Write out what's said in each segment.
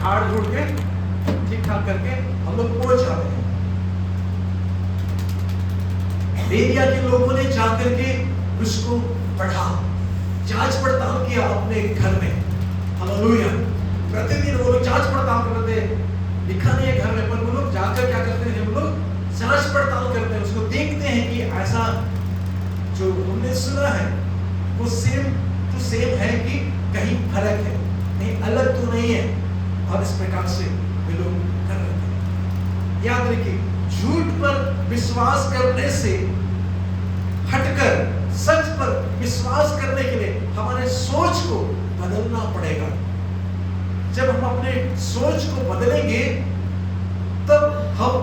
झाड़ झूड़ के ठीक ठाक करके हम लोग पहुंच जाते हैं। बेरिया के लोगों ने जाकर के उसको पढ़ा, जांच पड़ताल किया अपने घर में। हालेलुया। प्रतिदिन वो लोग जांच पड़ताल करते, लिखा नहीं है घर में, पर वो लोग जाकर क्या करते हैं, वो लोग जांच पड़ताल करते हैं, उसको देखते हैं कि ऐसा जो हमने सुना है वो सेम टू सेम है कि कहीं फर्क है, नहीं अलग तो नहीं है। और इस प्रकार से वे लोग कर रहे थे। याद रखिए, झूठ पर विश्वास करने से हटकर सच पर विश्वास करने के लिए हमारे सोच को बदलना पड़ेगा। जब हम अपने सोच को बदलेंगे तब हम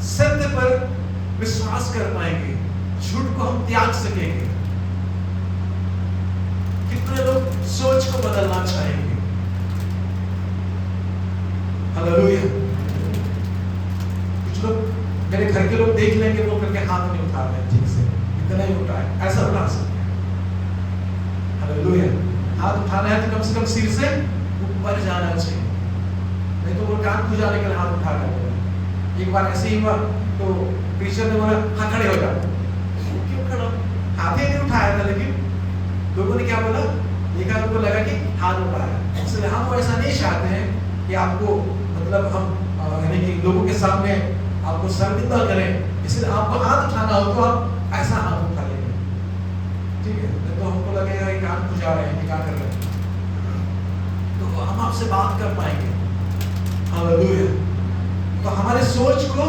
सत्य पर विश्वास कर पाएंगे, झूठ को हम त्याग सकेंगे। कितने लोग सोच को बदलना चाहेंगे? हालेलुया। कुछ लोग, मेरे घर के लोग देख लेंगे तो करके हाथ नहीं उठा रहे ठीक से, इतना ही उठाए, ऐसा उठा सकते हैं। हालेलुया। हाथ उठाना है तो कम से कम सिर से ऊपर जाना चाहिए, नहीं तो वो कान खुजाने के लिए हाथ उठा रहे। एक बार ऐसे ही हुआ तो टीचर ने बोला हाँ खड़े हो जाओ। क्यों खड़ा? हाथ ही नहीं उठाया था, लेकिन लोगों ने क्या बोला, देखा उनको लगा कि हाथ उठाया। इसलिए हम वो ऐसा नहीं चाहते हैं कि आपको मतलब हम यानी कि लोगों के सामने आपको शर्मिंदा करें, इसलिए आपको हाथ उठाना हो तो आप ऐसा हाथ उठा लेंगे, ठीक है? नहीं तो हमको लगेगा कि कान खुजा रहे हैं, क्या कर रहे हैं, तो हम आपसे बात कर पाएंगे। हालेलुया। तो हमारे सोच को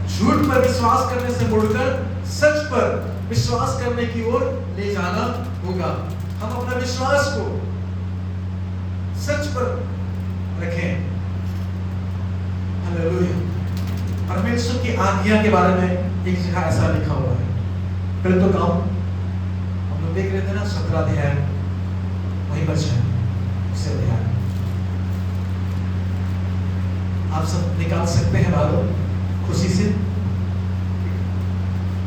झूठ पर विश्वास करने से मुड़कर सच पर विश्वास करने की ओर ले जाना होगा। हम अपना विश्वास को सच पर रखें। हालेलुया। परमेश्वर की आज्ञा के बारे में एक जगह ऐसा लिखा हुआ है, फिर तो काम हम लोग देख रहे थे ना, 17 अध्याय वही बचा है, उसे अध्याय आप सब निकाल सकते हैं बालों खुशी से।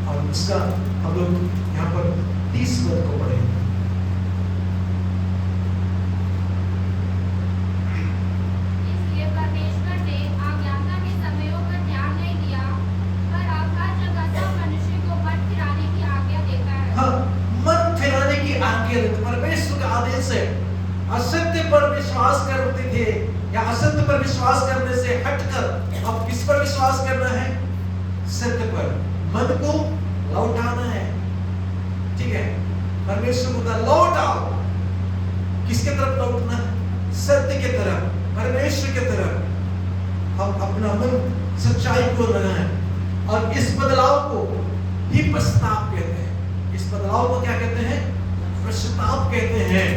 और उसका हम लोग यहाँ पर 30 पद को पढ़ेंगे। इसलिए परमेश्वर ने अज्ञानता के समयों पर ध्यान नहीं दिया, पर अब हर जगह सब मनुष्य को मन फिराने की आज्ञा देता है। हाँ, मन फिराने की आज्ञा देता। परमेश्वर का आदेश है, असत्य पर विश्वास करते थे या असत्य पर विश्वास करने से हटकर अब किस पर विश्वास करना है? सत्य पर। मन को लौटाना है, ठीक है? परमेश्वर को लौट आओ। किसके तरफ लौटना है? सत्य के तरफ, परमेश्वर के तरफ। हम अपना मन सच्चाई को लगाएं और इस बदलाव को ही पश्चाताप कहते हैं। इस बदलाव को क्या कहते हैं? पश्चाताप कहते हैं।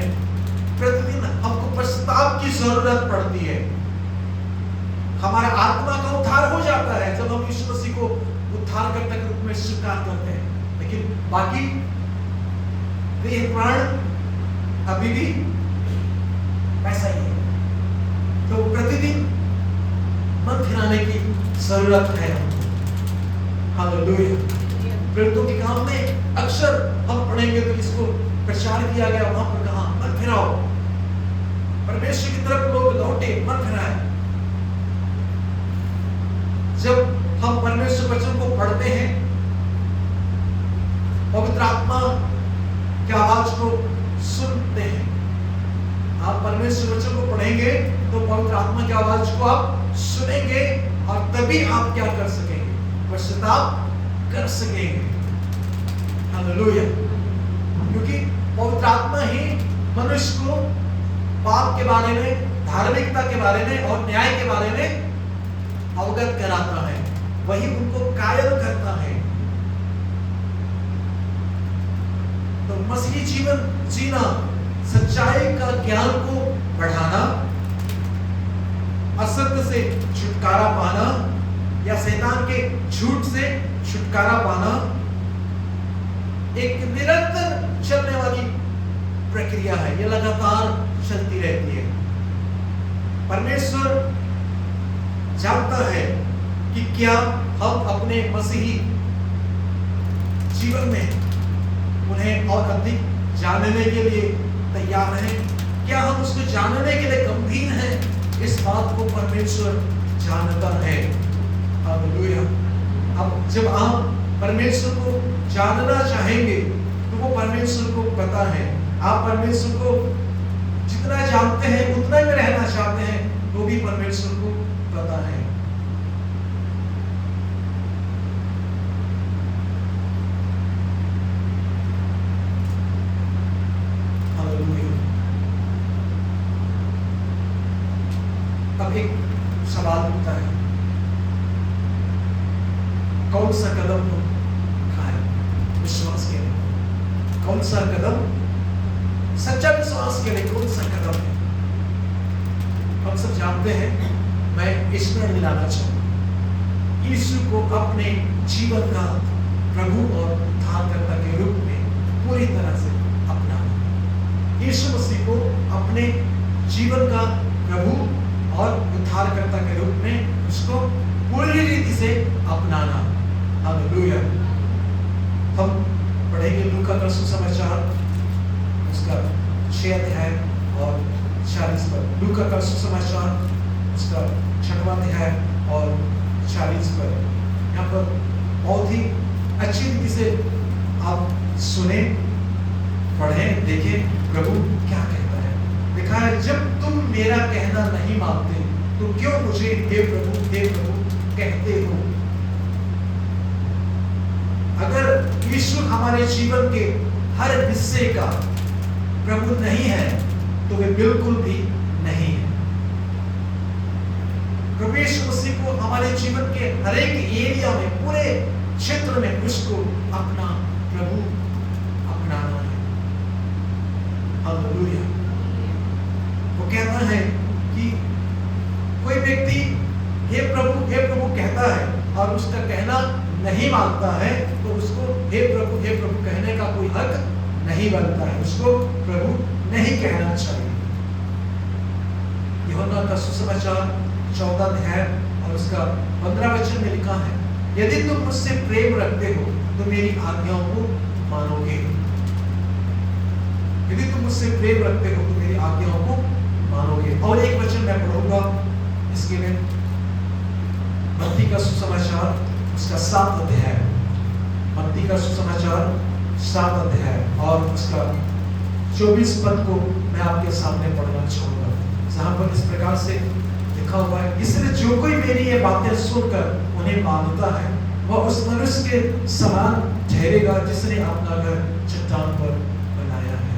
प्रतिदिन हमको पश्चाताप की जरूरत पड़ती है। हमारा आत्मा का उद्धार हो जाता है जब हम यीशु मसीह को उद्धारकर्ता के रूप में स्वीकार करते हैं, लेकिन बाकी देह प्राण अभी भी वैसा ही है। तो प्रतिदिन मन फिराने की जरूरत है। हालेलुया। प्रेरितों के काम में अक्सर हम पढ़ेंगे तो इसको प्रचार किया गया, वहां पर कहा मन फिराओ, परमेश्वर की तरफ लोग लौटे, मन फिराए। जब हम परमेश्वर वचन को पढ़ते हैं, पवित्र आत्मा की आवाज को सुनते हैं। आप परमेश्वर वचन को पढ़ेंगे तो पवित्र आत्मा की आवाज को आप सुनेंगे और तभी आप क्या कर सकेंगे? पश्चाताप कर सकेंगे। हालेलुया। क्योंकि पवित्र आत्मा ही मनुष्य को पाप के बारे में, धार्मिकता के बारे में और न्याय के बारे में अवगत कराता है, वही उनको कायल करता है। तो मसीही जीवन जीना, सच्चाई का ज्ञान को बढ़ाना, असत्य से छुटकारा पाना या शैतान के झूठ से छुटकारा पाना एक निरंतर चलने वाली प्रक्रिया है। यह लगातार चलती रहती है। परमेश्वर जानता है कि क्या हम अपने मसीही जीवन में उन्हें और अधिक जानने के लिए तैयार हैं? क्या हम उसको जानने के लिए गंभीर हैं? इस बात को परमेश्वर जानता है। हालेलुया। अब जब आप परमेश्वर को जानना चाहेंगे तो वो परमेश्वर को पता है। आप परमेश्वर को जितना जानते हैं उतना ही रहना चाहते हैं, वो भी परमेश्वर को पता है। हालेलुया। अब एक सवाल उठता है, कौन सा कदम उठाए विश्वास के लिए? कौन सा कदम सच्चा विश्वास के लिए कौन सा कदम है? हम सब जानते हैं, मैं ईश्वर दिलाना चाहूंगा यीशु को अपने जीवन का प्रभु और उद्धारकर्ता के रूप में पूरी तरह से अपनाना। यीशु मसीह को अपने जीवन का प्रभु और उद्धारकर्ता के रूप में उसको पूरी रीति से अपनाना। हालेलुया। हम पढ़ेंगे लूका का सुसमाचार, उसका 6 अध्याय और 40 पद। लूका का सुसमाचार उसका 6वां अध्याय और 40 पद। यहाँ पर बहुत ही अच्छी रीति से आप सुने, पढ़ें, देखें प्रभु क्या कहता है। लिखा है, जब तुम मेरा कहना नहीं मानते तो क्यों मुझे हे प्रभु कहते हो? अगर यीशु हमारे जीवन के हर हिस्से का प्रभु नहीं है तो वे बिल्कुल भी नहीं है। प्रभु यीशु मसीह को हमारे जीवन के हर एक एरिया में, पूरे क्षेत्र में उसको अपना प्रभु अपनाना है। हालेलुया। वो कहता है कि कोई व्यक्ति हे प्रभु कहता है और उसका कहना नहीं मानता है तो उसको हे प्रभु कहने का कोई हक नहीं बनता है, उसको प्रभु नहीं कहना चाहिए। यूहन्ना का सुसमाचार 14 अध्याय और उसका 15 वचन में लिखा है, यदि तुम मुझसे प्रेम रखते हो तो मेरी आज्ञाओं को मानोगे। यदि तुम मुझसे प्रेम रखते हो तो मेरी आज्ञाओं को मानोगे। और एक वचन मैं पढ़ूंगा इसके लिए, मत्ती का सुसमाचार उसका 7 अध्याय, मत्ती का सुसमाचार 7 अध्याय और उसका 24 पद को मैं आपके सामने पढ़ना चाहूंगा, जहां पर इस प्रकार से लिखा हुआ है, इसलिए जो कोई मेरी ये बातें सुनकर उन्हें मानता है वह उस मनुष्य के समान ठहरेगा जिसने अपना घर चट्टान पर बनाया है।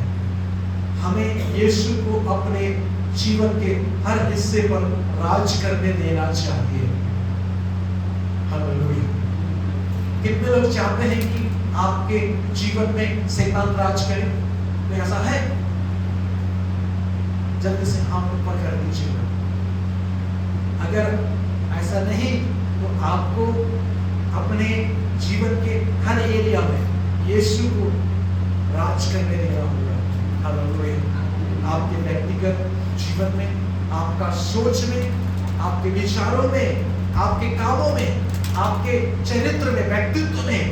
हमें यीशु को अपने जीवन के हर हिस्से पर राज करने देना चाहिए। हालेलुया। कितने लोग चाहते हैं कि आपके जीवन में शैतान राज करे? तो ऐसा है? जल्दी से हाथ ऊपर कर दीजिएगा। अगर ऐसा नहीं तो आपको अपने जीवन के हर एरिया में यीशु को राज करने देना होगा। हालेलुया। आपके व्यक्तिगत जीवन में, आपका सोच में, आपके विचारों में, आपके कामों में, आपके चरित्र में, व्यक्तित्व में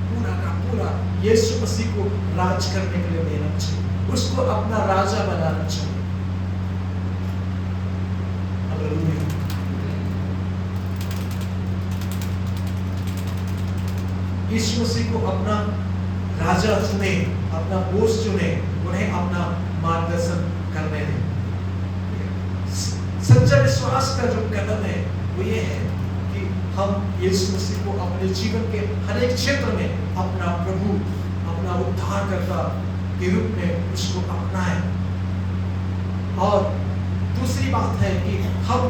पूरा का पूरा यीशु मसीह को राज करने के लिए देना चाहिए, उसको अपना राजा बनाना चाहिए। हालेलुया। यीशु मसीह को अपना राजा चुने, अपना बोस चुने, उन्हें अपना मार्गदर्शन करने दें। सच्चा विश्वास का जो कदम है वो ये है कि हम यीशु मसीह को अपने जीवन के हर एक क्षेत्र में अपना प्रभु, अपना उद्धारकर्ता के रूप में उसको अपनाएं। और दूसरी बात है कि हम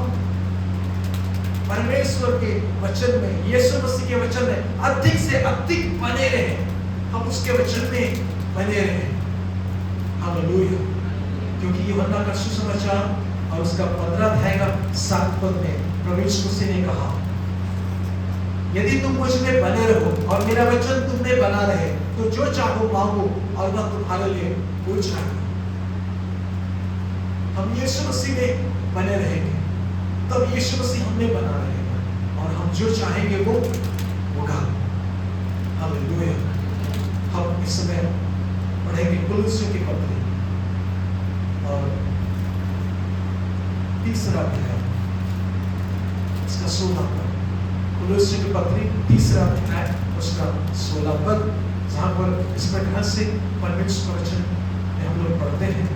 परमेश्वर के वचन में, यीशु मसीह के वचन में अधिक से अधिक बने रहें, हम उसके वचन में बने रहें। हालेलुया। क्योंकि यूहन्ना का सुसमाचार और उसका 15 अध्याय का 7 पद में प्रभु यीशु मसीह ने कहा, यदि तुम मुझ में बने रहो और मेरा वचन तुम में बना रहे तो जो चाहो मांगो और वह तुम्हारे लिए हो जाएगा। हम यीशु मसीह में बने रहेंगे तब यीशु मसीह हमें बना रहेगा और हम जो चाहेंगे वो होगा। हालेलुया। हम इस समय पढ़ेंगे कुलुस्सियों की पत्री और 3 अध्याय इसका 16 पद, कुलोस्सी की पत्री 3 अध्याय उसका 16 पद, जहाँ पर इस प्रकार से परमेश्वर का वचन हम लोग पढ़ते हैं।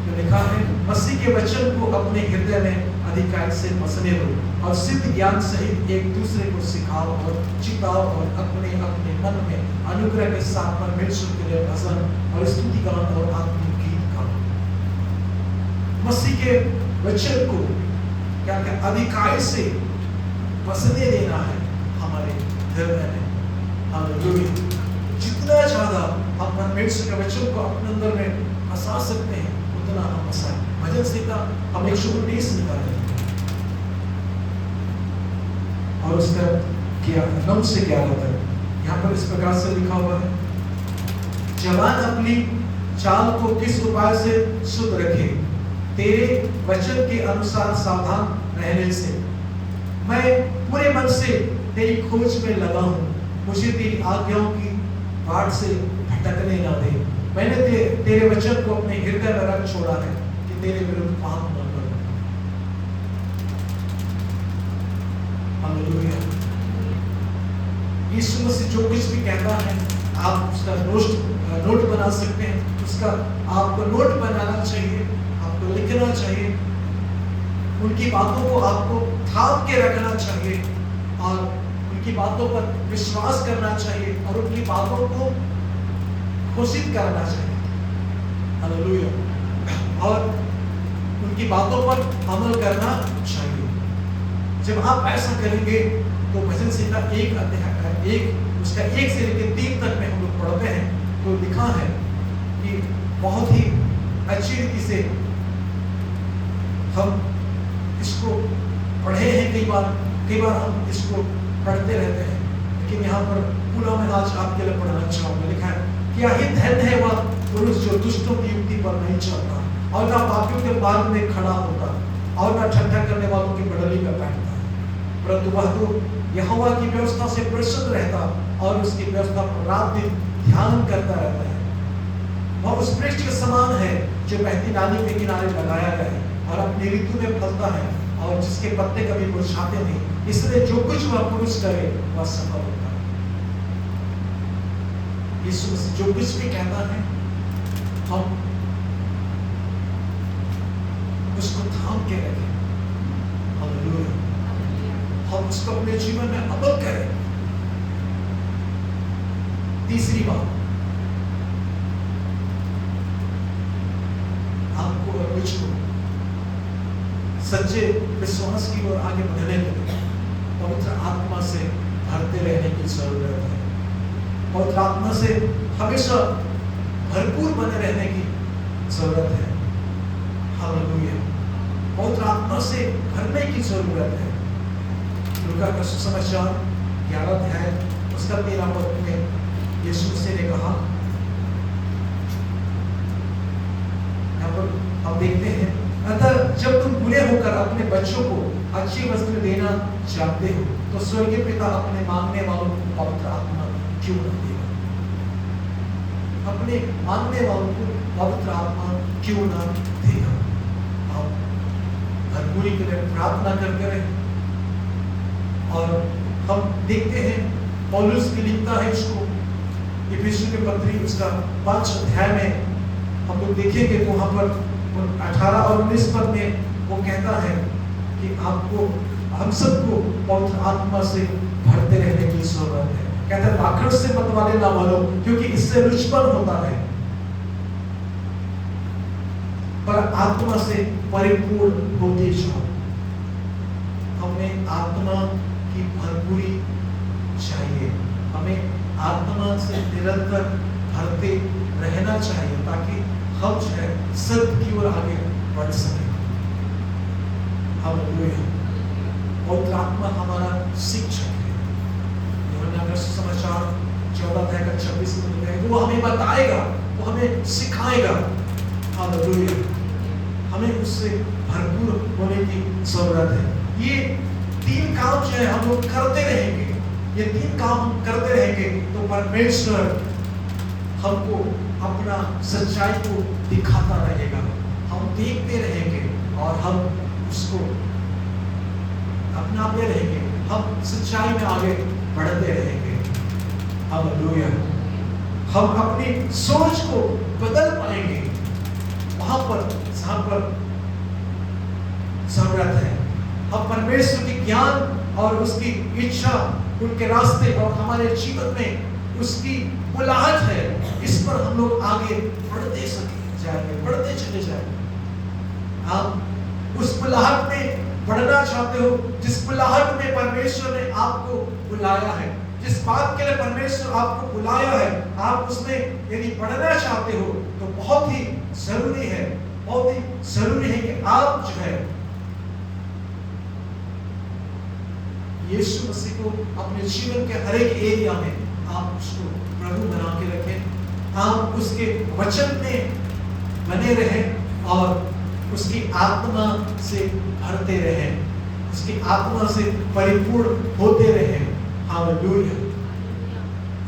तो लिखा है, मसीह के वचन को अपने हृदय में अधिकार से बसने दो और सिद्ध ज्ञान सहित एक दूसरे को सिखाओ और चिताओ और अपने अपने मन में अनुग्रह के साथ परमेश्वर के लिए भजन और स्तुति गान और आत्मिक गीत गाओ। मसीह के वचन को क्या अधिकार से बसने देना है हमारे हृदय में। हालेलुया। जितना ज्यादा हम परमेश्वर के वचन को अपने अंदर में फंसा सकते हैं उतना हम फंसाएं। भजन संहिता हम 119 निकालें और उसका 9 से 11 तक यहाँ पर इस प्रकार से लिखा हुआ है, जवान अपनी चाल को किस उपाय से शुद्ध रखे, तेरे वचन के अनुसार सावधान रहने से। मैं पूरे मन से तेरी खोज में लगा हूँ, मुझे तेरी आज्ञाओं की बाट से भटकने ना दे। मैंने तेरे वचन को अपने हृदय में रख छोड़ा है कि तेरे विरुद्ध पाप न करूं। हालेलुया। यीशु मसीह जो कुछ भी कहता है आप उसका नोट बना सकते हैं, उसका आपको नोट बनाना चाहिए, आपको लिखना चाहिए, उनकी बातों को आपको थाम के रखना चाहिए और उनकी बातों पर विश्वास करना चाहिए और उनकी बातों को घोषित करना चाहिए। हालेलुया। और उनकी बातों पर अमल करना चाहिए। जब आप ऐसा करेंगे तो भजन संहिता 1 अध्याय 1 उसका 1 से लेकर 3 तक में हम लोग पढ़ते हैं, तो लिखा है कि बहुत ही अच्छी रीति से हम इसको पढ़े हैं। कई बार हम इसको पढ़ते रहते हैं, लेकिन यहाँ पर पूरा मैं आज आपके लिए पढ़ना चाहूंगा। लिखा है, क्या ही धन्य है वह पुरुष जो दुष्टों की युक्ति पर नहीं चलता और ना पापियों के मार्ग में खड़ा होता और ना ठट्ठा करने वालों की बढ़ली में बैठता है, परंतु वह तो यहोवा की व्यवस्था से प्रसन्न रहता और उसकी व्यवस्था पर रात दिन ध्यान करता रहता है। वह उस वृक्ष के समान है जो बहती नाली के किनारे लगाया गया है और अपनी ऋतु में फलता है और जिसके पत्ते कभी मुरझाते नहीं। इसलिए जो कुछ वह पुरुष करे वह सफल होता है। यीशु मसीह जो कुछ भी कहता है हम उसको थाम के रखें। हालेलुया। हम उसको अपने जीवन में अमल करें। तीसरी बात, आपको और मुझको सच्चे विश्वास की ओर आगे बढ़ने के लिए पवित्र आत्मा से भरते रहने की जरूरत है। पवित्र आत्मा से हमेशा भरपूर बने रहने की जरूरत है। हालेलुया। पवित्र आत्मा से भरने की जरूरत है। लूका का सुसमाचार 11 अध्याय उसका 13 पद में यीशु मसीह ने कहा, यहाँ पर हम देखते हैं, अतः जब तुम बुरे होकर अपने बच्चों को अच्छी वस्तु देना चाहते हो तो स्वर्गीय पिता अपने मांगने वालों को पवित्र आत्मा क्यों न देगा? अपने मांगने वालों को पवित्र आत्मा क्यों न देगा? आप भरपूरी के लिए प्रार्थना करते रहे। और हम देखते हैं पौलुस भी लिखता है इसको इफिसियों की पत्री उसका 5 अध्याय में हम लोग देखेंगे तो वहां पर 18 और 19 पद में वो कहता है कि आपको हम सबको पवित्र आत्मा से भरते रहने की जरूरत है। कहता है भाखड़ से मत वाले ना बनो क्योंकि इससे रुचपन होता है, पर आत्मा से परिपूर्ण होते जाओ। हमें आत्मा की भरपूरी चाहिए, हमें आत्मा से निरंतर भरते रहना चाहिए ताकि हम जो है सत्य की ओर आगे बढ़ सके। हालेलुया। पवित्र आत्मा हमारा शिक्षक है। यूहन्ना का सुसमाचार 14 अध्याय का 26 में है, वो हमें बताएगा, वो हमें सिखाएगा। हालेलुया। हमें उससे भरपूर होने की जरूरत है। ये 3 काम जो है हम लोग करते रहेंगे, ये 3 काम हम करते रहेंगे तो परमेश्वर हमको अपना सच्चाई को दिखाता रहेगा। हम देखते रहेंगे और हम उसको अपनाते रहेंगे, हम सच्चाई में आगे बढ़ते रहेंगे। हालेलुया। हम अपनी सोच को बदल पाएंगे वहां पर जहां पर जरूरत है। हम परमेश्वर के ज्ञान और उसकी इच्छा, उनके रास्ते और हमारे जीवन में उसकी बुलाहट है, इस पर हम लोग आगे बढ़ते जाएंगे, बढ़ते चले जाएंगे। आप उस बुलाहट में बढ़ना चाहते हो जिस बुलाहट में परमेश्वर ने आपको बुलाया है, जिस बात के लिए परमेश्वर आपको बुलाया है, आप उसमें यदि बढ़ना चाहते हो तो बहुत ही जरूरी है, बहुत ही जरूरी है कि आप जो है यीशु मसीह को अपने जीवन के हर एक एरिया में आप उसको प्रभु बना के रखें। आप उसके वचन में बने रहें और उसकी आत्मा से भरते रहें, उसकी आत्मा से परिपूर्ण होते रहें। हालेलुया।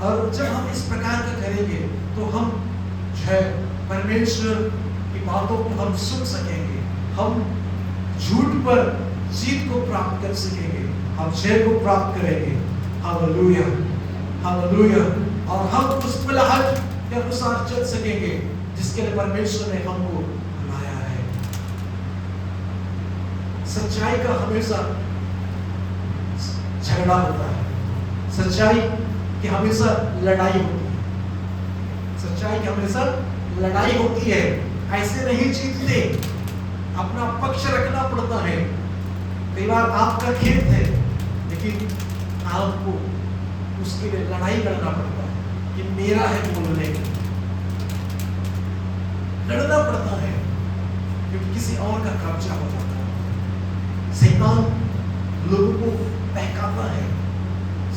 और जब हम इस प्रकार का करेंगे तो हम जो है परमेश्वर की बातों को हम सुन सकेंगे, हम झूठ पर जीत को प्राप्त कर सकेंगे, हम जय को प्राप्त करेंगे। Hallelujah, hallelujah. और हम उस बुलाहट के अनुसार चल सकेंगे जिसके लिए परमेश्वर ने हमको बुलाया है। सच्चाई का हमेशा झगड़ा होता है, सच्चाई की हमेशा लड़ाई होती है, सच्चाई की हमेशा लड़ाई होती है। ऐसे नहीं जीतते, अपना पक्ष रखना पड़ता है। कई बार आपका खेत है लेकिन आपको उसके लिए लड़ाई लड़ना पड़ता है कि मेरा है बोलने को, लड़ना पड़ता है क्योंकि किसी और का कब्जा हो जाता है। शैतान लोगों को बहकाता है,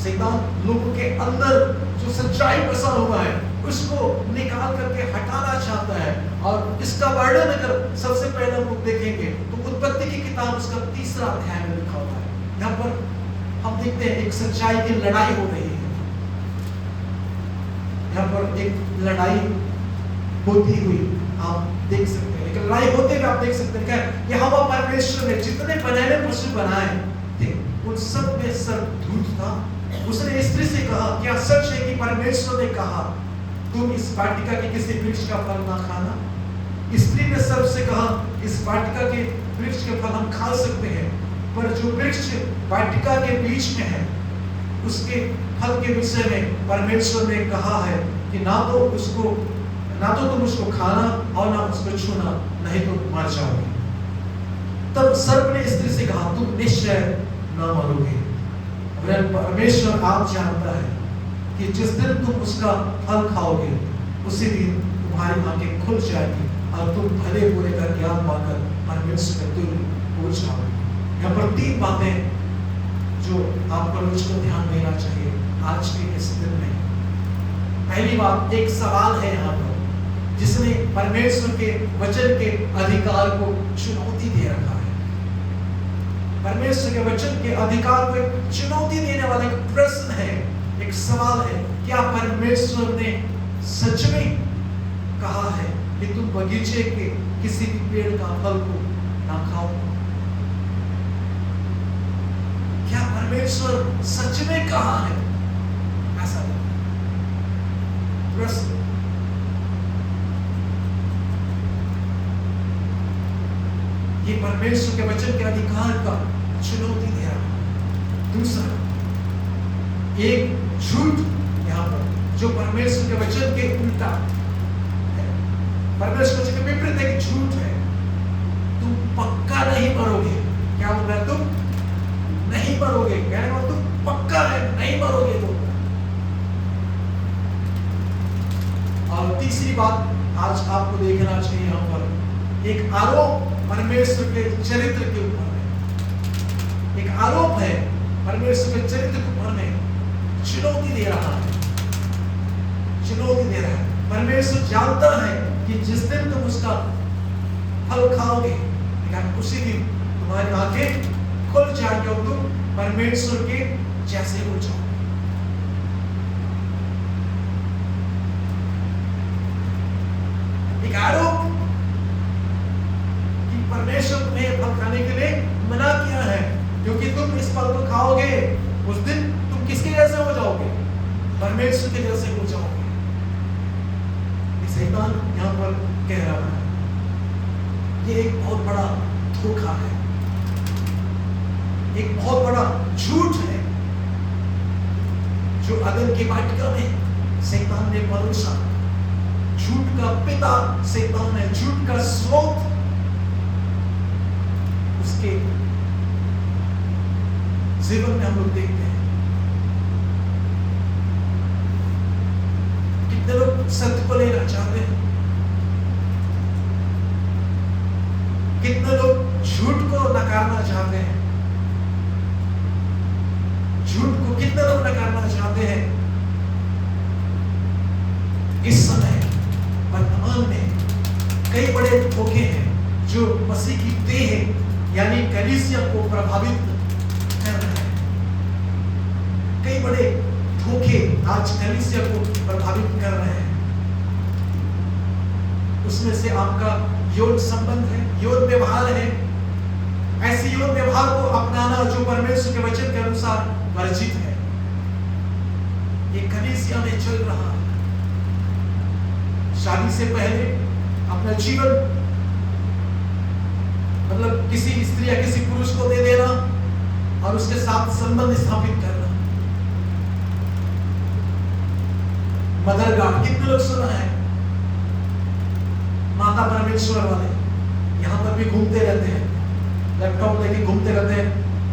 शैतान लोगों के अंदर जो सच्चाई बसा हुआ है उसको निकाल करके हटाना चाहता है। और इसका वर्णन अगर सबसे पहले हम लोग देखेंगे तो उत्पत्ति की किताब उसका 3रा अध्याय में लिखा हुआ है। यहाँ पर हम देखते हैं एक सच्चाई की लड़ाई हो रही है, यहाँ पर एक लड़ाई होती हुई आप देख सकते हैं, एक लड़ाई होते हुए आप देख सकते हैं। क्या यहोवा परमेश्वर ने जितने बनैले पशु बनाए थे उन सब में सर्वधूत था। उसने स्त्री से कहा, क्या सच है कि परमेश्वर ने कहा तुम इस वाटिका के किसी वृक्ष का फल ना खाना? स्त्री ने सर्प से कहा, इस वाटिका के वृक्ष के फल हम खा सकते हैं, पर जो वृक्ष वाटिका के बीच में है उसके फल के विषय में परमेश्वर ने कहा है कि ना तो तुम उसको खाना और ना उसको छूना, नहीं तो मर जाओगे। तब सर्प ने स्त्री से कहा, तुम निश्चय न मरोगे। परमेश्वर आप जानता है कि जिस दिन तुम उसका फल खाओगे उसी दिन तुम्हारी आंखें खुल जाएगी और तुम भले बुरे का ज्ञान पाकर परमेश्वर के तुल्य हो जाओगे। यहाँ पर 3 बातें जो आपको मुझको ध्यान देना चाहिए आज के इस दिन में। पहली बात, एक सवाल है यहाँ पर जिसने परमेश्वर के वचन के अधिकार को चुनौती दे रखा है। परमेश्वर के वचन के अधिकार को एक चुनौती देने वाला एक प्रश्न है, एक सवाल है। क्या परमेश्वर ने सच में कहा है कि तुम बगीचे के किसी भी पेड़ का फल को ना खाओ? क्या परमेश्वर सच में कहा है ऐसा? प्रश्न। ये परमेश्वर के वचन के अधिकार का चुनौती दे रहा है। दूसरा, एक झूठ यहाँ पर जो परमेश्वर के वचन के उल्टा है, परमेश्वर वचन के विपरीत एक झूठ है। तुम पक्का नहीं मरोगे। क्या बोल रहा है? तुम नहीं मरोगे, कहने का तुम पक्का है नहीं मरोगे तुम। और तीसरी बात आज आपको देखना चाहिए, यहाँ पर एक आरोप परमेश्वर के चरित्र के ऊपर है, एक आरोप है परमेश्वर के चरित्र के ऊपर में चुनौती दे रहा है, चुनौती दे रहा है। परमेश्वर जानता है कि जिस दिन तुम उसका फल खाओगे उसी दिन तुम्हारी आंखें खुल जाएंगी और तुम परमेश्वर के जैसे हो जाओगे। एक आरोप कि परमेश्वर तुम्हें फल खाने के लिए मना किया है, क्योंकि तुम इस फल को खाओगे उस दिन तुम किसके जैसे हो जाओगे? परमेश्वर के जैसे हो जाओगे। शैतान यहाँ पर कह रहा है, ये एक बहुत बड़ा धोखा है, एक बहुत बड़ा झूठ है जो अदन की वाटिका में शैतान ने परोसा। झूठ का पिता शैतान है, झूठ का स्रोत उसके जीवन में हम लोग देखते हैं। कितने लोग सत्य को लेना चाहते हैं, कितने लोग झूठ को नकारना चाहते हैं, झूठ को कितने लोग नकारना चाहते हैं। इस समय वर्तमान में कई बड़े धोखे हैं जो मसीह की देह यानी कलीसिया को प्रभावित कर रहे हैं। कई बड़े धोखे आज कलीसिया को प्रभावित कर रहे हैं। उसमें से आपका यौन संबंध है, यौन व्यवहार है। ऐसे यौन व्यवहार को अपनाना जो परमेश्वर के वचन के अनुसार वर्जित है, ये कलीसिया में चल रहा है। शादी से पहले अपना जीवन मतलब किसी स्त्री या किसी पुरुष को दे देना और उसके साथ संबंध स्थापित करना। मदर गॉड कितने लोग सुना है, माता परमेश्वर वाले यहाँ पर भी घूमते रहते हैं, लैपटॉप लेके घूमते रहते हैं,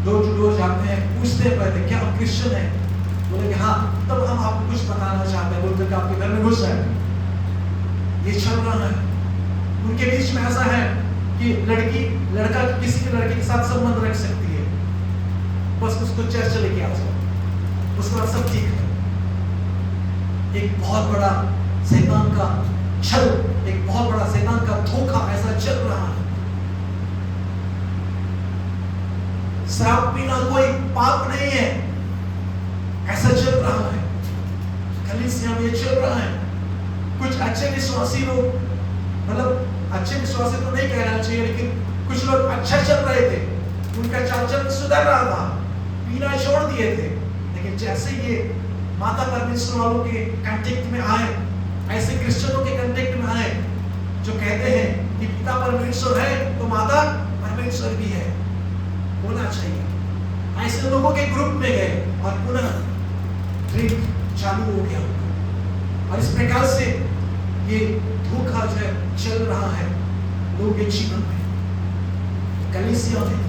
डोर टू डोर जाते हैं, पूछते हैं पहले क्या आप क्रिश्चियन हैं? बोले हाँ, तब हम आपको कुछ बताना चाहते हैं, बोलते आपके घर में घुस जाए। ये चल रहा है। उनके बीच में ऐसा है कि लड़का किसी के लड़के के साथ संबंध रख सकती है, बस उसको चर्च लेके आ जाओ, उसके बाद सब ठीक है। एक बहुत बड़ा शैतान का छल, एक बहुत बड़ा शैतान का धोखा ऐसा चल रहा है। शराब पीना कोई पाप नहीं है, ऐसा चल रहा है। कलीसिया में चल रहा है। कुछ अच्छे विश्वासी लोग, मतलब अच्छे विश्वासी तो नहीं कहना चाहिए, लेकिन कुछ लोग अच्छा चल रहे थे, उनका चाल चलन सुधर रहा था, पीना छोड़ दिए थे। लेकिन जैसे ये माता परमेश्वर वालों के कांटेक्ट में आए, ऐसे क्रिश्चियनों के कांटेक्ट में आए जो कहते हैं कि पिता परमेश्वर है तो माता परमेश्वर भी है, होना चाहिए, ऐसे लोगों के ग्रुप में गए और पुनः ड्रिंक चालू हो गया। और इस प्रकार से ये धोखा जो चल रहा है लोगों के जीवन में, कलीसिया में,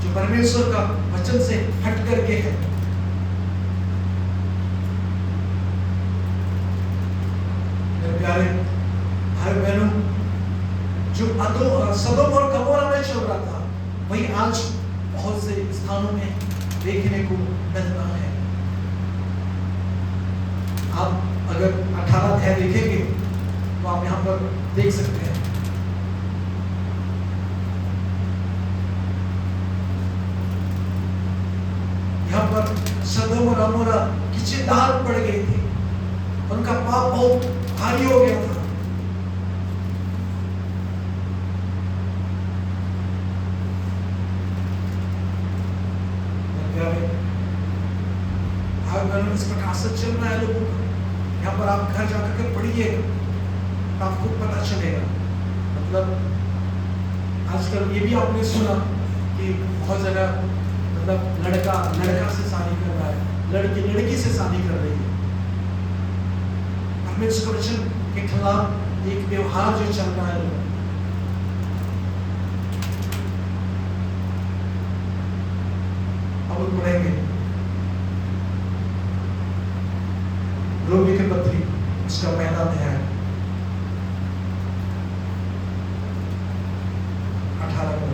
जो परमेश्वर का वचन से हट करके है। मेरे प्यारे भाई बहनों, जो सदोम और गमोरा में चल रहा था, वही आज बहुत से स्थानों में देखने को मिल रहा है। आप अगर 18 अध्याय देखेंगे तो आप यहाँ पर देख सकते हैं। यहाँ पर सदोम और गमोरा की चिंगार पड़ गई थी, उनका पाप बहुत भारी हो गया था। इस प्रकार से चल रहा है लोगों का। यहाँ पर आप घर जाकर के पढ़िएगा तो आपको पता चलेगा। मतलब आजकल ये भी आपने सुना कि बहुत जगह मतलब लड़का से शादी कर रहा है, लड़की से शादी कर रही है। परमेश्वर के वचन के खिलाफ एक व्यवहार जो चल रहा है। अब पढ़ेंगे रोमी के पत्री उसका पहला अध्याय 18 पद।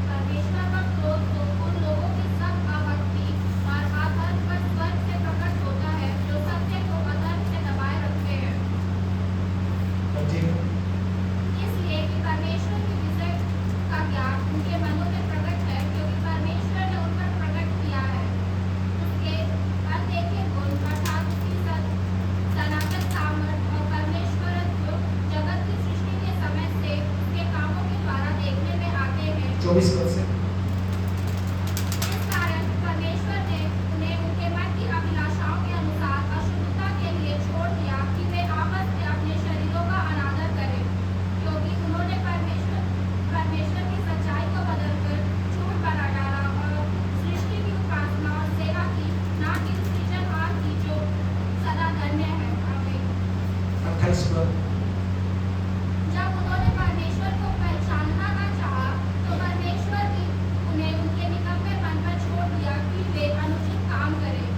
परमेश्वर का क्रोध तो उन लोगों की सब आपत्ति और अधर्म पर स्वर्ग से प्रकट होता है, जो सत्य को अधर्म से दबाए रखते हैं। इसलिए कि परमेश्वर के विषय का ज्ञान उनके मनों में प्रकट है, क्योंकि परमेश्वर ने उन पर प्रकट किया है। उसके अनदेखे गुण अर्थात 24 पद से। इस कारण परमेश्वर ने उन्हें उनके मन की अभिलाषाओं के अनुसार अशुद्धता के लिए छोड़ दिया कि वे आपस में अपने शरीरों का अनादर करें, क्योंकि उन्होंने परमेश्वर की सच्चाई को बदलकर झूठ बना डाला और सृष्टि की उपासना और सेवा की, ना कि सृजनहार की जो सदा धन्य है। आमीन। 28 पद। जब उन्होंने परमेश्वर को पहचानना न चाहा, तो परमेश्वर भी उन्हें उनके निकम्मेपन पर छोड़ दिया कि वे अनुचित काम करें।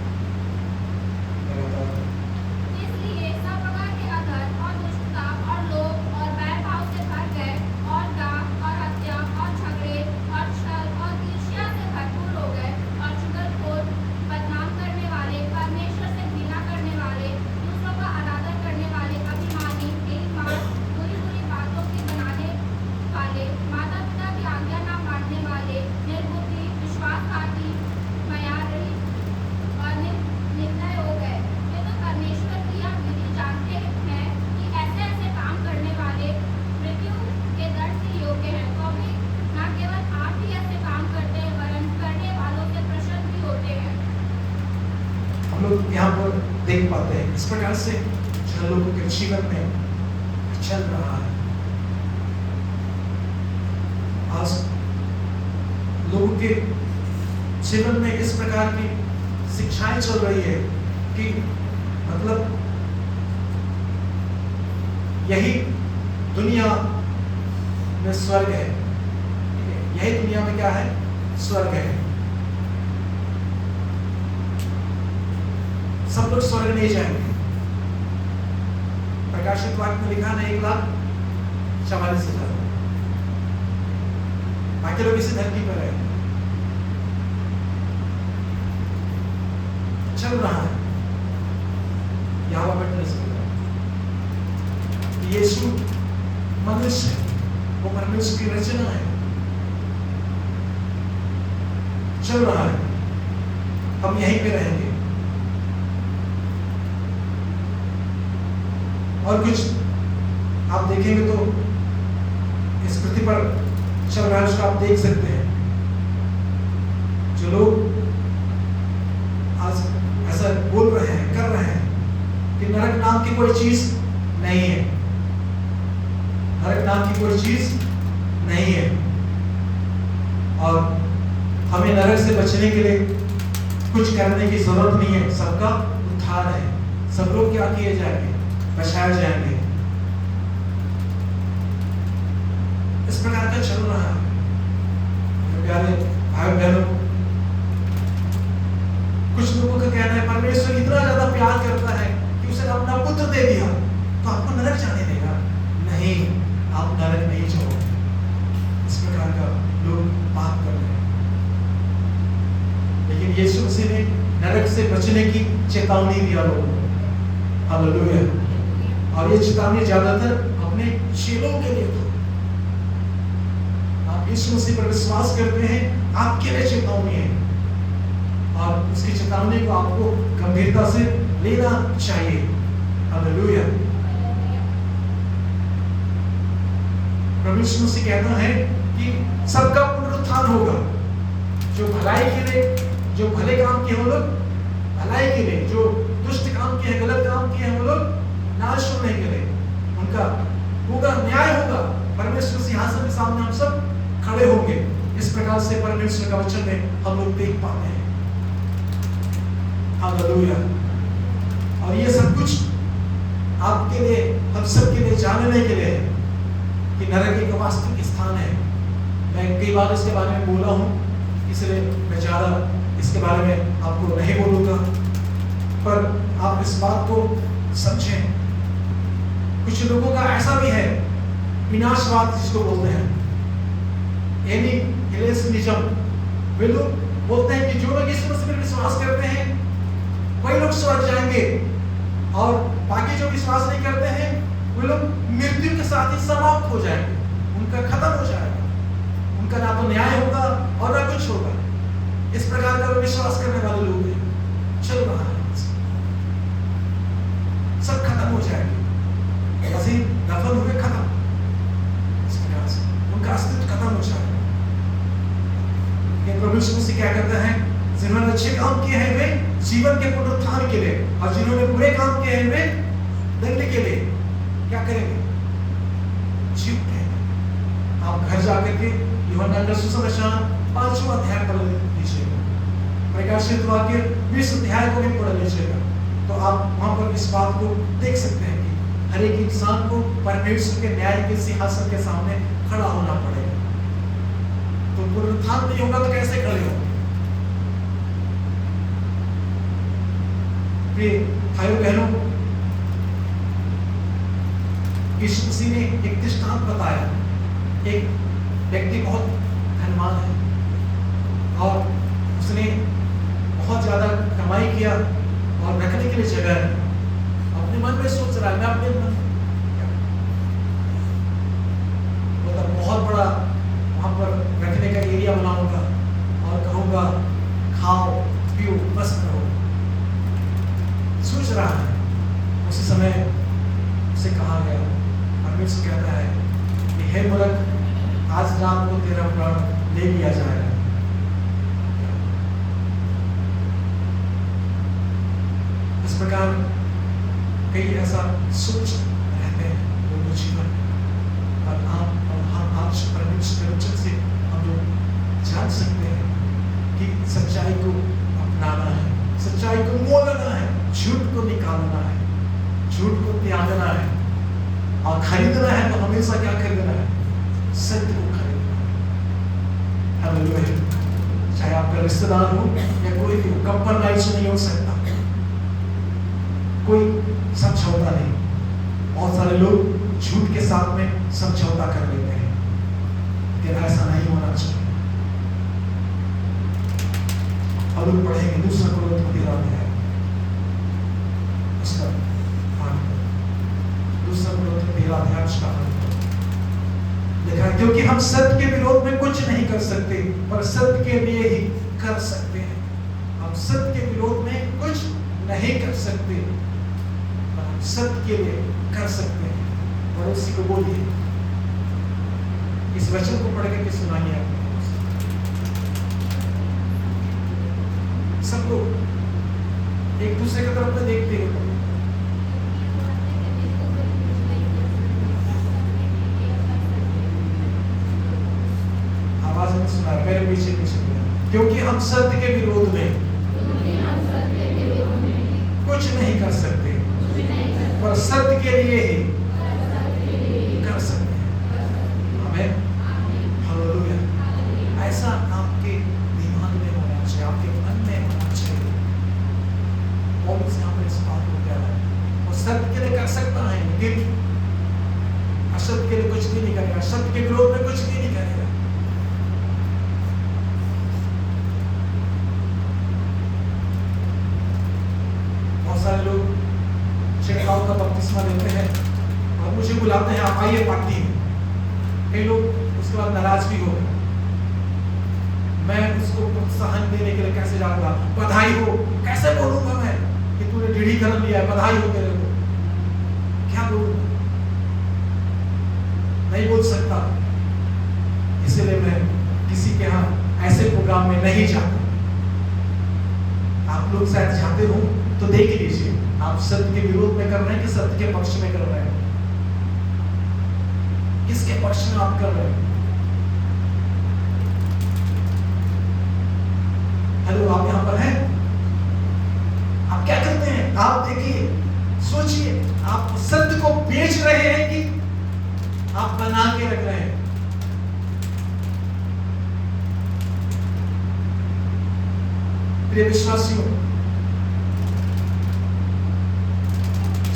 इसलिए सब प्रकार के अधर्म और दुष्टता और लोभ और बैरभाव से भर गए और डाह और हत्या और झगड़े और छल और ईर्ष्या से भरपूर हो गए और चुगलखोर, बदनाम करने वाले, परमेश्वर से घृणा करने वाले, दूसरों का अनादर करने वाले, अभिमानी, बेईमान, बुरी बातों के बनाने वाले, माता पिता की आज्ञा न मानने वाले, निर्बुद्धि, विश्वासघाती, मयारहित और निर्दय हो गए। वे तो परमेश्वर की यह विधि जानते हैं कि ऐसे काम करने वाले मृत्यु के दंड के योग्य हैं, तो भी न केवल आप ही ऐसे काम करते हैं, वरन करने वालों से प्रसन्न भी होते हैं। हम लोग यहाँ पर देख पाते हैं इस प्रकार से जो लोगों के जीवन में चल रहा है। आज लोगों के जीवन में इस प्रकार की शिक्षाएं चल रही है कि मतलब यही दुनिया में स्वर्ग है, यही दुनिया में क्या है? स्वर्ग है। सब लोग स्वर्ग नहीं जाएंगे। प्रकाशित वाक्य में लिखा है 1,44,000। बाकी लोग इसी धरती पर है, चल रहा है। यहोवा विटनेस कर रहा है कि यीशु मनुष्य है, वो परमेश्वर की रचना है, चल रहा है। हम यहीं पे रहेंगे और कुछ आप देखेंगे तो इस पृथ्वी पर चल रहा है, उसको आप देख सकते हैं। जो लोग आज ऐसा बोल रहे हैं, कर रहे हैं कि नरक नाम की कोई चीज नहीं है, नरक नाम की कोई चीज नहीं है, और हमें नरक से बचने के लिए कुछ करने की जरूरत नहीं है। सबका उद्धार है, सब लोग क्या किए जाएंगे? बचाए जाएंगे। इस प्रकार का चल रहा है। प्यारे भाई बहनों, कुछ लोगों का कहना है परमेश्वर इतना ज्यादा प्यार करता है कि उसे अपना पुत्र दे दिया तो आपको नरक जाने देगा। नहीं, आप नरक नहीं जाओगे। इस प्रकार का लोग बात कर रहे हैं, लेकिन यीशु मसीह ने नरक से बचने की चेतावनी दिया लोगों को। हालेलुया। और ये चेतावनी ज्यादातर अपने चेलों के लिए था। आप यीशु मसीह पर विश्वास करते हैं, आपके लिए चेतावनी है, और उसकी चेतावनी को आपको गंभीरता से लेना चाहिए। हालेलुया। प्रभु यीशु मसीह कहता है कि सबका पुनरुत्थान होगा। जो भलाई के लिए, जो भले काम किए वो लोग भलाई के लिए, जो दुष्ट काम किए, गलत काम किए वो लोग नाश होने के लिए, उनका होगा न्याय होगा। परमेश्वर सिंहासन के सामने हम सब खड़े होंगे। इस प्रकार से परमेश्वर का वचन में हम लोग देख पाते हैं। हालेलुया। और ये सब कुछ आपके लिए, हम सब के लिए जानने के लिए है कि नरक एक वास्तविक स्थान है। मैं कई बार इसके बारे में बोला हूँ, इसलिए मैं ज्यादा इसके बारे में आपको नहीं बोलूंगा, पर आप इस बात को समझें। कुछ लोगों का ऐसा भी है, विनाशवाद जिसको बोलते हैं, एनिहिलिज्म। वे लोग बोलते हैं कि जो लोग यीशु मसीह पर विश्वास करते हैं वही लोग स्वर्ग जाएंगे, और बाकी जो विश्वास नहीं करते हैं वे लोग मृत्यु के साथ ही समाप्त हो जाएंगे, उनका खत्म हो जाएगा, उनका ना तो न्याय होगा और ना कुछ होगा। इस प्रकार का विश्वास करने वाले लोग हैं, चल रहा है, सब खत्म हो जाएंगे, मसीह दफन हुए खत्म, इस प्रकार से उनका अस्तित्व खत्म हो जाएगा। प्रभु यीशु मसीह क्या कहते हैं, जिन्होंने अच्छे काम किए हैं वे जीवन के पुनरुत्थान के लिए, और जिन्होंने बुरे काम किए हैं वे दंड के लिए क्या करेंगे, जीव कहेंगे। आप घर जाकर के यूहन्ना का सुसमाचार 5वां अध्याय पढ़ लीजिएगा, प्रकाशित वाक्य 20 अध्याय को भी पढ़ लीजिएगा, तो आप वहां पर इस बात को देख सकते हैं कि हर एक इंसान को परमेश्वर के न्याय के सिंहासन के सामने खड़ा होना पड़ेगा। तो पुनरुत्थान नहीं होगा तो कैसे खड़े होंगे? भाइयों बहनों, यीशु मसीह ने एक दृष्टांत बताया। एक व्यक्ति बहुत धनवान है और उसने बहुत ज्यादा कमाई किया और रखने के लिए जगह है। अपने मन में सोच रहा है, मैं अपने मन मतलब बहुत बड़ा वहां पर रखने का एरिया बनाऊंगा और कहूंगा खाओ पियो मस्त रहो, सोच रहा है। उसी समय उसे कहा गया, परमेश्वर कहता है कि हे मूर्ख, आज रात को तेरा प्राण ले लिया जाएगा। इस प्रकार कई ऐसा सोच रहते हैं लोगों जीवन, और हम आज परमेश्वर के वचन से हम लोग जान सकते हैं कि सच्चाई को अपनाना है, सच्चाई को मोलना है, झूठ को निकालना है, झूठ को त्यागना है, और खरीदना है तो हमेशा क्या खरीदना है, सत्य को खरीदना है। हालेलुया। चाहे आपका रिश्तेदार हो या कोई भी हो, कंप्रोमाइज नहीं हो सकता, कोई समझौता नहीं। बहुत सारे लोग झूठ के साथ में समझौता कर लेते हैं, लेकिन ऐसा नहीं होना चाहिए। और लोग पढ़ेंगे 2 Corinthians 13 अध्याय, उसका 2 Corinthians 13 अध्याय उसका लिखा है, क्योंकि हम सत्य के विरोध में कुछ नहीं कर सकते, पर सत्य के लिए ही कर सकते हैं। हम सत्य के विरोध में कुछ नहीं कर सकते, पर हम सत्य के लिए कर सकते हैं। पड़ोसी को बोलिए, इस वचन को पढ़ के सुनाइए अपने सब लोग एक दूसरे की तरफ में देखते हैं। आवाज में सुना, मेरे पीछे क्योंकि हम सत्य के विरोध में कुछ नहीं कर सकते, पर सत्य के लिए ही कर सकते हैं। आमीन, हालेलुया। ऐसा आपके दिमाग में होना चाहिए, आपके मन में होना चाहिए। और इस बात को कह रहा है, और सत्य के लिए कर सकता है, लेकिन असत्य के लिए कुछ भी नहीं करेगा, सत्य के विरोध में कुछ भी नहीं करेगा। बहुत सारे लोग छिड़काव का बपतिस्मा लेते हैं और मुझे बुलाते हैं, आप आइए पार्टी में। कई लोग उसके बाद नाराज भी हो गए। मैं उसको प्रोत्साहन देने के लिए कैसे जाऊंगा, बधाई हो कैसे बोलूंगा मैं कि तूने दृढ़ीकरण लिया है, बधाई हो तेरे को, क्या बोलूंगा, नहीं बोल सकता। इसलिए मैं किसी के यहाँ ऐसे प्रोग्राम में नहीं जाता। आप लोग शायद जाते हो तो देख लीजिए, आप सत्य के विरोध में कर रहे हैं कि सत्य के पक्ष में कर रहे हैं, किसके पक्ष में आप कर रहे हैं। हेलो, आप यहां पर हैं, आप क्या करते हैं? आप देखिए, सोचिए, आप सत्य को बेच रहे हैं कि आप बना के रख रहे हैं। प्रिय विश्वासियों,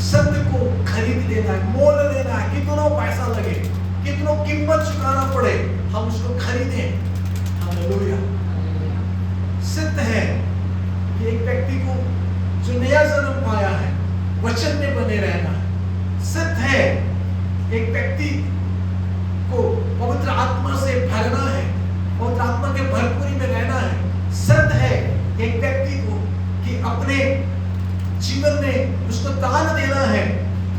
सत्य को खरीद लेना है, मोल लेना है, कितना पैसा लगे, कितना कीमत चुकाना पड़े, हम उसको खरीदें। हालेलुया। सत्य है कि एक व्यक्ति को जो नया जन्म पाया है, वचन में बने रहना है। सत्य है एक व्यक्ति को पवित्र आत्मा से भरना है, पवित्र आत्मा के भरपूरी में रहना है। सत्य है एक व्यक्ति को कि अपने जीवन में उसको दान देना है,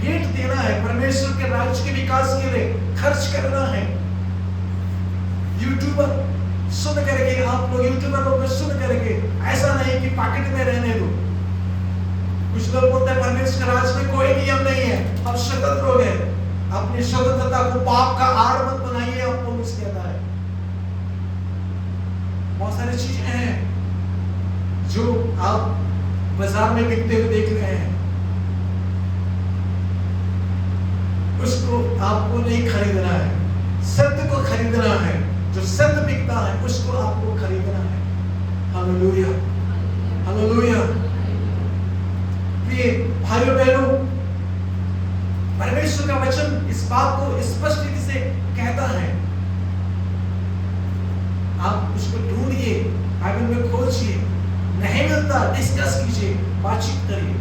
भेंट देना है, परमेश्वर के राज्य के विकास के लिए खर्च करना है। यूट्यूबर सुन करके आप लोग यूट्यूबर लोग सुन करके ऐसा नहीं कि पॉकेट में रहने दो। कुछ लोग बोलते हैं परमेश्वर के राज में कोई नियम नहीं है, हम स्वतंत्र हो गए। अपनी स्वतंत्रता को पाप का आड़ मत बनाइए, आप पौलुस कहता है। बहुत सारी चीजें हैं जो आप बाजार में बिकते हुए देख रहे हैं, उसको आपको नहीं खरीदना है, सत्य को खरीदना है। जो सत्य बिकता है उसको आपको खरीदना है। Hallelujah, hallelujah. प्रिय भाइयों बहनों, परमेश्वर का वचन इस बात को स्पष्ट रीति से कहता है। आप उसको ढूंढिए, बाइबल में खोजिए, नहीं मिलता डिस्कस कीजिए, बातचीत करिए।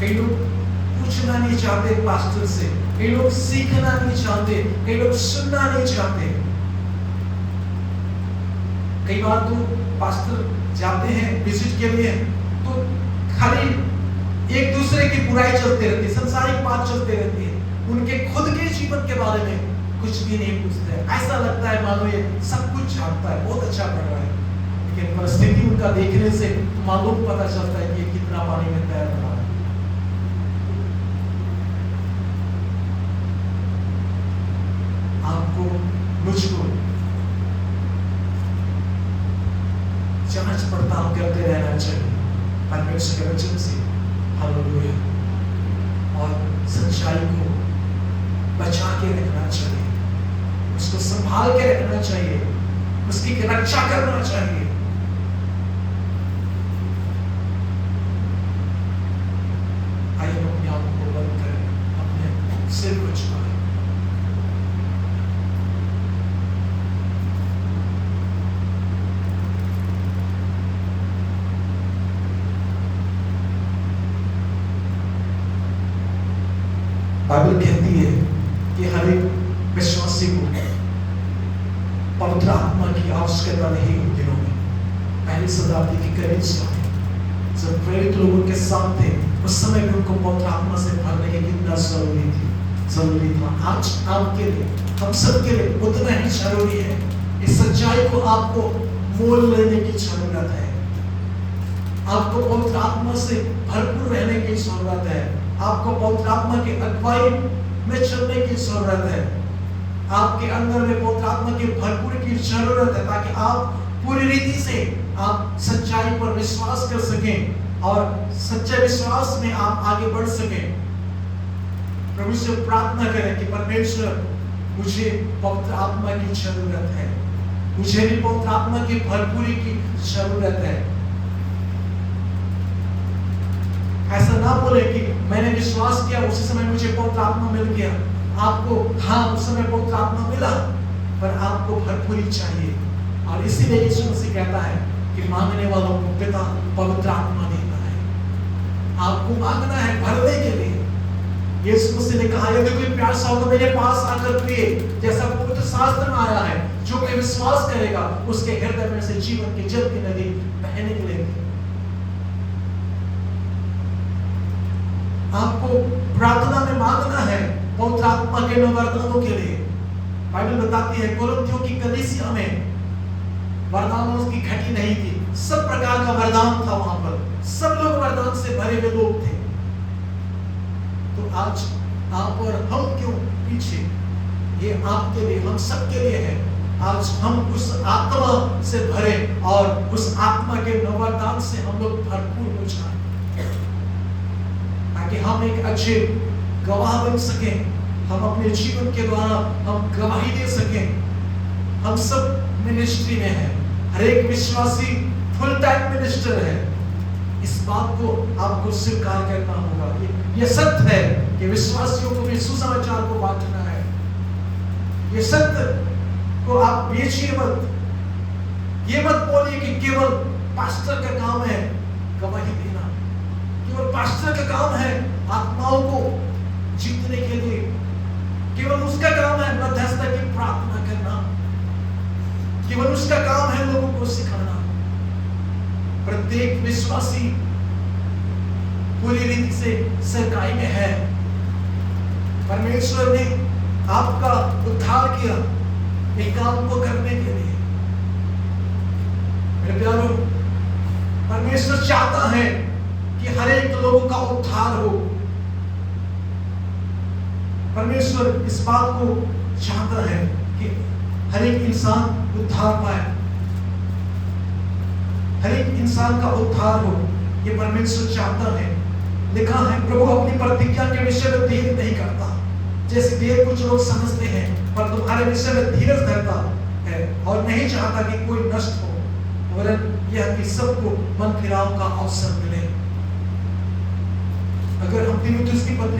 कई लोग पूछना नहीं चाहते पास्टर से, कई लोग सीखना नहीं चाहते, कई लोग सुनना नहीं चाहते। कई बार तो पास्टर जाते हैं विजिट के लिए तो खाली एक दूसरे की बुराई चलती रहती है, संसारिक बात चलती रहती है, उनके खुद के जीवन के बारे में कुछ भी नहीं पूछते। ऐसा लगता है मानो ये सब कुछ जानता है, बहुत अच्छा पढ़ रहा है, लेकिन परिस्थिति उनका देखने से मालूम पता चलता है कि ये कितना पानी में तैर रहा है। आपको मुझको जांच पड़ताल करते रहना चाहिए परमेश्वर के वचन से। हालेलुया। और सच्चाई को बचा के रखना चाहिए, उसको संभाल के रखना चाहिए, उसकी रक्षा करना चाहिए। आइए अपने आप को बंद करें, अपने सिर को झुकाएं। बाइबल कहती है कि हर एक विश्वासी को पवित्र आत्मा की आवश्यकता नहीं उन दिनों में। पहली शताब्दी की करीब समय जब प्रेरित लोगों के साथ थे, उस समय भी उनको पवित्र आत्मा से भरने की कितना जरूरी था। आज आपके लिए, हम सब के लिए उतना ही जरूरी है। इस सच्चाई को आपको मोल लेने की जरूरत है। आपको पवित्र आत्मा से भरपूर रहने की जरूरत है। आपको पवित्र आत्मा की अगुवाई में चलने की जरूरत है। आपके अंदर में पवित्र आत्मा की भरपूर की जरूरत है, ताकि आप पूरी रीति से आप सच्चाई पर विश्वास कर सकें और सच्चे विश्वास में आप आगे बढ़ सकें। प्रभु से प्रार्थना करें कि परमेश्वर, मुझे पवित्र आत्मा की जरूरत है, मुझे भी पवित्र आत्मा की भरपूरी की जरूरत है। ऐसा ना बोले कि मैंने विश्वास किया उसी समय मुझे पवित्र आत्मा मिल गया। आपको हाँ उस समय पवित्र आत्मा मिला, पर आपको भरपूरी चाहिए। और इसीलिए यीशु मसीह कहता है कि मांगने वालों को पिता पवित्र आत्मा देता है। आपको मांगना है भरने के लिए। यीशु मसीह ने कहा, यदि कोई प्यासा हो तो मेरे पास आकर पिए, जैसा पवित्र शास्त्र में आया है, जो कोई विश्वास करेगा उसके हृदय में से जीवन की जल की नदी बहने लगेगी। आपको प्रार्थना में मांगना है पवित्र आत्मा के वरदानों के लिए। बाइबल बताती है कोरिन्थियों की कलीसिया में वरदानों की घटी नहीं थी, सब प्रकार का वरदान था वहां पर, सब लोग वरदान से भरे हुए लोग थे। तो आज आप और हम क्यों पीछे? ये आपके लिए, हम सबके लिए है। आज हम उस आत्मा से भरे और उस आत्मा के वरदान से हम लोग भरपूर हो जाए, ताकि हम एक अच्छे गवाह बन सकें। हम अपने जीवन के द्वारा हम गवाही दे सकें। हम सब मिनिस्ट्री में हैं, हर एक विश्वासी फुल टाइम मिनिस्टर है। इस बात को आपको स्वीकार करना होगा। ये सत्य है कि विश्वासियों को भी सुसमाचार को बांटना है। ये सत्य को आप बेचिए मत। ये मत बोलिए कि केवल पास्टर का काम है गवाही देना, केवल पास्टर का काम है आत्माओं को जीतने के लिए, केवल उसका काम है मध्यस्थता की प्रार्थना करना, केवल उसका काम है लोगों को सिखाना। प्रत्येक विश्वासी पूरी रीति से सरकाई में है। परमेश्वर ने आपका उद्धार किया एक काम को करने के लिए। मेरे प्यारों, परमेश्वर चाहता है कि हर एक लोगों का उद्धार हो। परमेश्वर इस बात को चाहता है कि हर एक इंसान उद्धार पाए, हर एक इंसान का उद्धार हो, ये परमेश्वर चाहता है। लिखा है, प्रभु अपनी प्रतिज्ञा के विषय में देर नहीं करता, जैसे देर कुछ लोग समझते हैं, पर तुम्हारे विषय में धीरज धरता है और नहीं चाहता कि कोई नष्ट हो, वरन यह कि सबको मन फिराव का अवसर मिले। अगर हम तीमुथियुस की पत्री